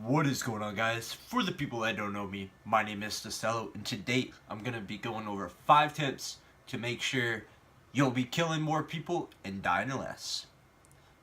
What is going on, guys? For the people that don't know me, my name is Costello, and today I'm going to be going over 5 tips to make sure you'll be killing more people and dying less.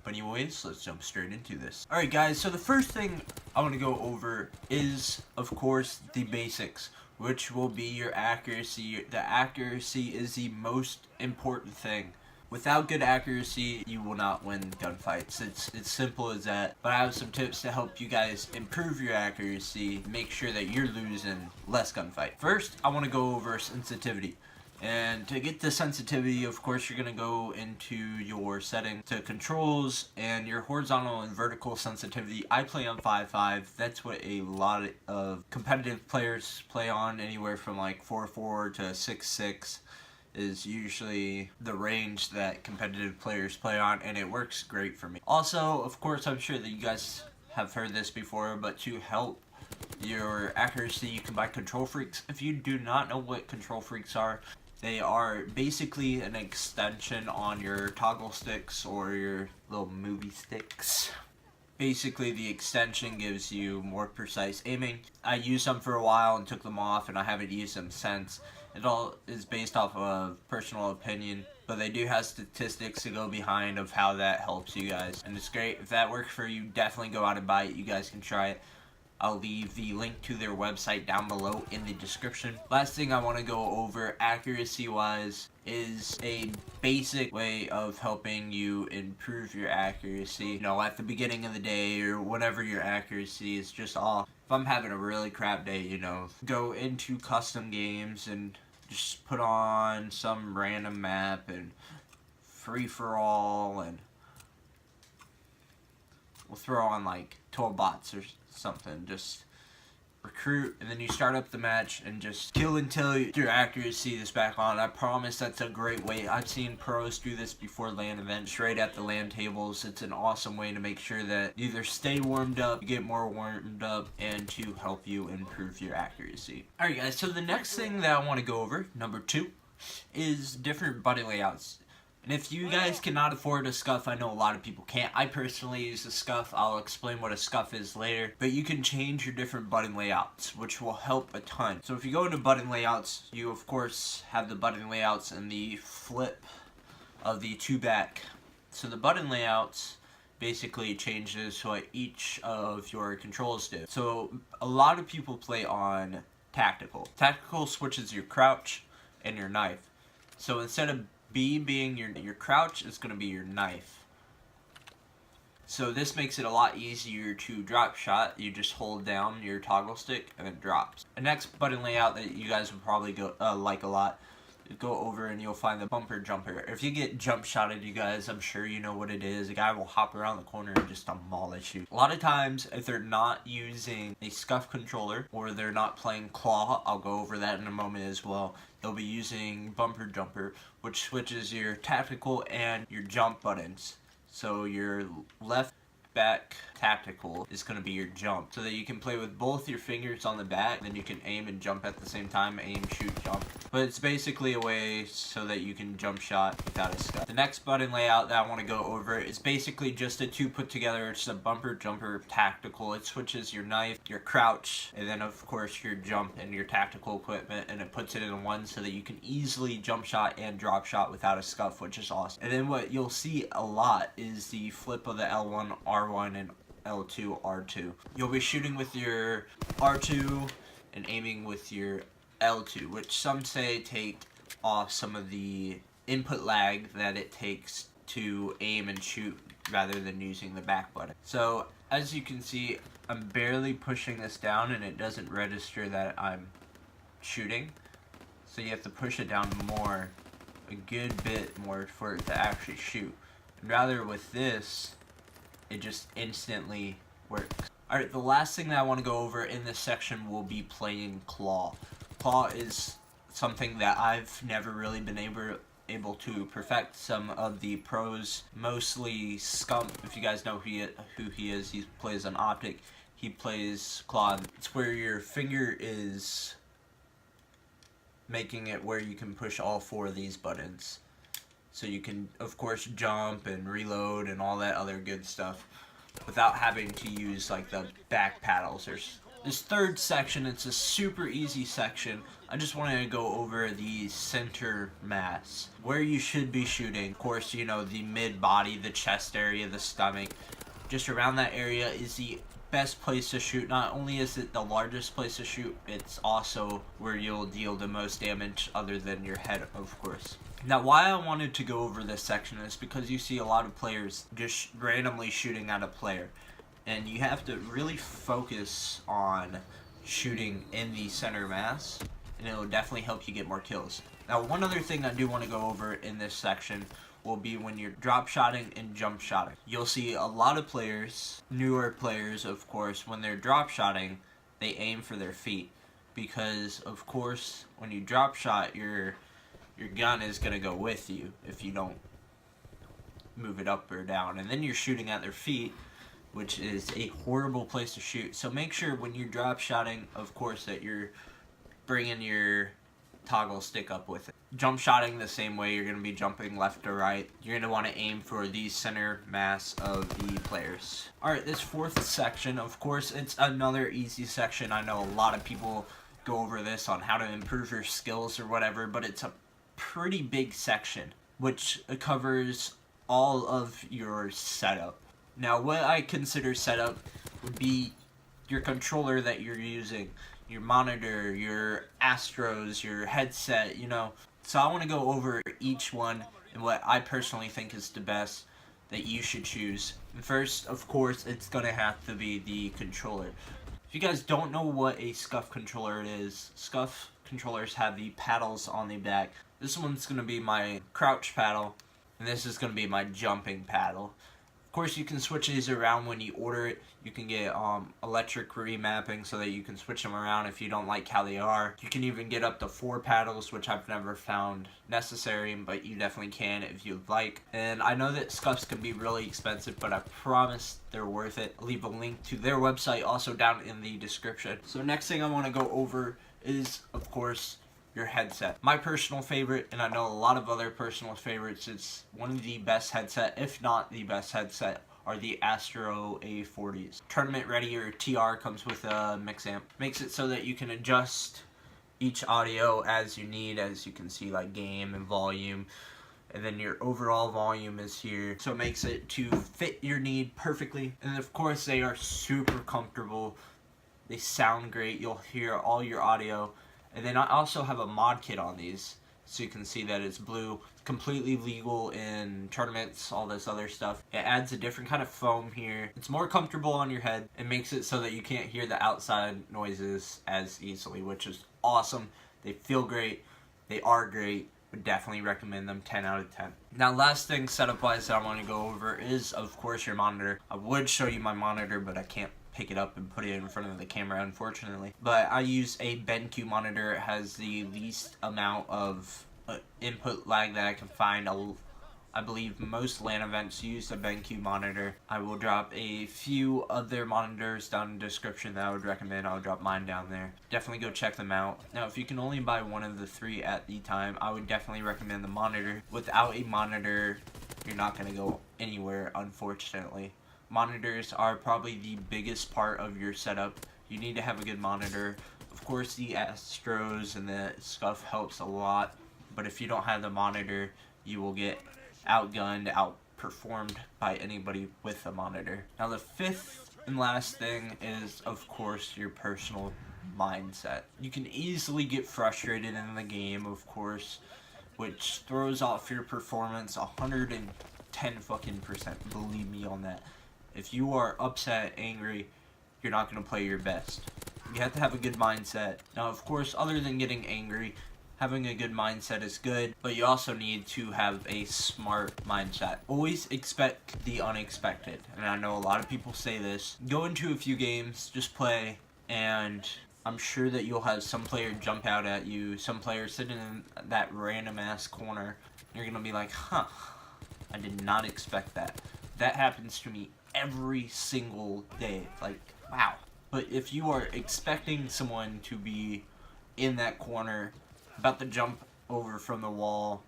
But anyways, let's jump straight into this. Alright guys, so the first thing I want to go over is, of course, the basics, which will be your accuracy. The accuracy is the most important thing. Without good accuracy, you will not win gunfights. It's simple as that. But I have some tips to help you guys improve your accuracy, make sure that you're losing less gunfight. First, I want to go over sensitivity. And to get the sensitivity, of course, you're going to go into your setting to controls and your horizontal and vertical sensitivity. I play on 5.5. That's what a lot of competitive players play on, anywhere from like 4.4 to 6.6. Is usually the range that competitive players play on, and it works great for me. Also, of course, I'm sure that you guys have heard this before, but to help your accuracy, you can buy control freaks. If you do not know what control freaks are, they are basically an extension on your toggle sticks or your little movie sticks. Basically, the extension gives you more precise aiming. I used them for a while and took them off, and I haven't used them since. It all is based off of personal opinion, but they do have statistics to go behind of how that helps you guys. And it's great. If that works for you, definitely go out and buy it. You guys can try it. I'll leave the link to their website down below in the description. Last thing I want to go over accuracy-wise is a basic way of helping you improve your accuracy. You know, at the beginning of the day or whenever your accuracy is just off. If I'm having a really crap day, you know, go into custom games and just put on some random map and free-for-all, and we'll throw on like 12 bots or something. Just recruit, and then you start up the match and just kill until your accuracy is back on. I promise that's a great way. I've seen pros do this before LAN events, straight at the LAN tables. It's an awesome way to make sure that you either stay warmed up, you get more warmed up, and to help you improve your accuracy. Alright guys, so the next thing that I want to go over, number 2, is different button layouts. And if you guys cannot afford a Scuf, I know a lot of people can't. I personally use a Scuf. I'll explain what a Scuf is later. But you can change your different button layouts, which will help a ton. So if you go into button layouts, you of course have the button layouts and the flip of the 2 back. So the button layouts basically changes what each of your controls do. So a lot of people play on tactical. Tactical switches your crouch and your knife. So instead of B being your crouch, is going to be your knife. So this makes it a lot easier to drop shot. You just hold down your toggle stick and it drops. The next button layout that you guys would probably like a lot, go over and you'll find the bumper jumper. If you get jump shotted, you guys, I'm sure you know what it is. A guy will hop around the corner and just demolish you. A lot of times, if they're not using a Scuf controller or they're not playing claw, I'll go over that in a moment as well, they'll be using bumper jumper, which switches your tactical and your jump buttons. So your left back tactical is going to be your jump, so that you can play with both your fingers on the back, then you can aim and jump at the same time. Aim, shoot, jump. But it's basically a way so that you can jump shot without a Scuf. The next button layout that I want to go over is basically just the 2 put together. It's a bumper jumper tactical. It switches your knife, your crouch, and then of course your jump and your tactical equipment, and it puts it in one so that you can easily jump shot and drop shot without a Scuf, which is awesome. And then what you'll see a lot is the flip of the L1, R1, and L2, R2. You'll be shooting with your R2 and aiming with your L2, which some say take off some of the input lag that it takes to aim and shoot rather than using the back button. So as you can see, I'm barely pushing this down and it doesn't register that I'm shooting. So you have to push it down more, a good bit more, for it to actually shoot. And rather with this, it just instantly works. Alright, the last thing that I want to go over in this section will be playing claw. Claw is something that I've never really been able to perfect. Some of the pros, mostly Scuf, if you guys know who he is, he plays on Optic. He plays claw. It's where your finger is making it where you can push all 4 of these buttons. So you can, of course, jump and reload and all that other good stuff. without having to use like the back paddles. This third section, it's a super easy section. I just wanted to go over the center mass, where you should be shooting. Of course, you know, the mid-body, the chest area, the stomach. Just around that area is the best place to shoot. Not only is it the largest place to shoot, it's also where you'll deal the most damage other than your head, of course. Now, why I wanted to go over this section is because you see a lot of players just randomly shooting at a player. And you have to really focus on shooting in the center mass, and it will definitely help you get more kills. Now, one other thing I do want to go over in this section will be when you're drop shotting and jump shotting. You'll see a lot of players, newer players of course, when they're drop shotting, they aim for their feet. Because, of course, when you drop shot, your gun is going to go with you if you don't move it up or down. And then you're shooting at their feet, which is a horrible place to shoot. So make sure when you're drop shotting, of course, that you're bringing your toggle stick up with it. Jump shotting the same way, you're going to be jumping left to right. You're going to want to aim for the center mass of the players. Alright, this fourth section, of course, it's another easy section. I know a lot of people go over this on how to improve your skills or whatever, but it's a pretty big section, which covers all of your setup. Now, what I consider setup would be your controller that you're using, your monitor, your Astros, your headset, you know. So I want to go over each one and what I personally think is the best that you should choose. And first, of course, it's going to have to be the controller. If you guys don't know what a Scuf controller is, Scuf controllers have the paddles on the back. This one's going to be my crouch paddle, and this is going to be my jumping paddle. Of course, you can switch these around when you order it. You can get electric remapping so that you can switch them around if you don't like how they are. You can even get up to 4 paddles, which I've never found necessary, but you definitely can if you'd like. And I know that Scufs can be really expensive, but I promise they're worth it. I'll leave a link to their website also down in the description. So next thing I want to go over is, of course, your headset. My personal favorite, and I know a lot of other personal favorites, it's one of the best headset, if not the best headset, are the Astro A40s. Tournament ready, or TR, comes with a mix amp. Makes it so that you can adjust each audio as you need, as you can see, like game and volume. And then your overall volume is here, so it makes it to fit your need perfectly. And of course, they are super comfortable. They sound great. You'll hear all your audio. And then I also have a mod kit on these, so you can see that it's blue, completely legal in tournaments, all this other stuff. It adds a different kind of foam here. It's more comfortable on your head. It makes it so that you can't hear the outside noises as easily, which is awesome. They feel great. They are great. Would definitely recommend them. 10 out of 10. Now, last thing setup wise that I want to go over is, of course, your monitor. I would show you my monitor, but I can't pick it up and put it in front of the camera, unfortunately. But I use a BenQ monitor. It has the least amount of input lag that I can find. I believe most LAN events use a BenQ monitor. I will drop a few other monitors down in the description that I would recommend. I'll drop mine down there. Definitely go check them out. Now, if you can only buy one of the 3 at the time, I would definitely recommend the monitor. Without a monitor, you're not going to go anywhere, unfortunately. Monitors are probably the biggest part of your setup. You need to have a good monitor. Of course, the Astros and the Scuf helps a lot, but if you don't have the monitor, you will get outgunned, outperformed by anybody with a monitor. Now, the 5th and last thing is, of course, your personal mindset. You can easily get frustrated in the game, of course, which throws off your performance 110 fucking %. Believe me on that. If you are upset, angry, you're not going to play your best. You have to have a good mindset. Now, of course, other than getting angry, having a good mindset is good, but you also need to have a smart mindset. Always expect the unexpected. And I know a lot of people say this. Go into a few games, just play, and I'm sure that you'll have some player jump out at you, some player sitting in that random ass corner. You're going to be like, huh, I did not expect that. That happens to me every single day. Like, wow. But if you are expecting someone to be in that corner, about to jump over from the wall,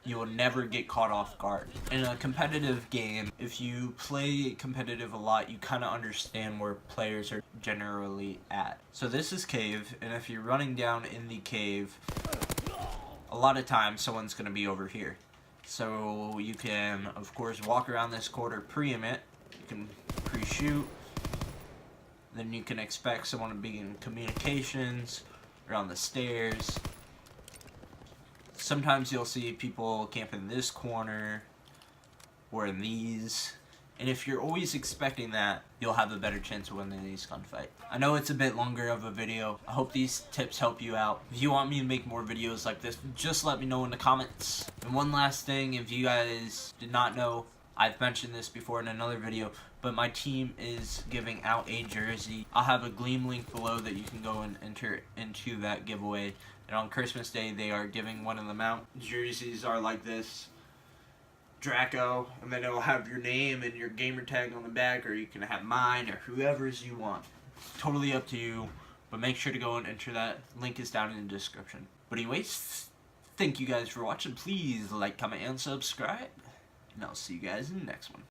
you will never get caught off guard. In a competitive game, if you play competitive a lot, you kind of understand where players are generally at. So this is cave, and if you're running down in the cave, a lot of times someone's going to be over here. So you can, of course, walk around this corner, pre-emit, you can pre-shoot, then you can expect someone to be in communications, or on the stairs. Sometimes you'll see people camp in this corner, or in these, and if you're always expecting that, you'll have a better chance of winning these gunfights. I know it's a bit longer of a video. I hope these tips help you out. If you want me to make more videos like this, just let me know in the comments. And one last thing, if you guys did not know, I've mentioned this before in another video, but my team is giving out a jersey. I'll have a Gleam link below that you can go and enter into that giveaway. And on Christmas Day, they are giving one of them out. Jerseys are like this. Draco, and then it'll have your name and your gamer tag on the back, or you can have mine or whoever's you want. Totally up to you, but make sure to go and enter that. Link is down in the description. But anyways, thank you guys for watching. Please like, comment, and subscribe, and I'll see you guys in the next one.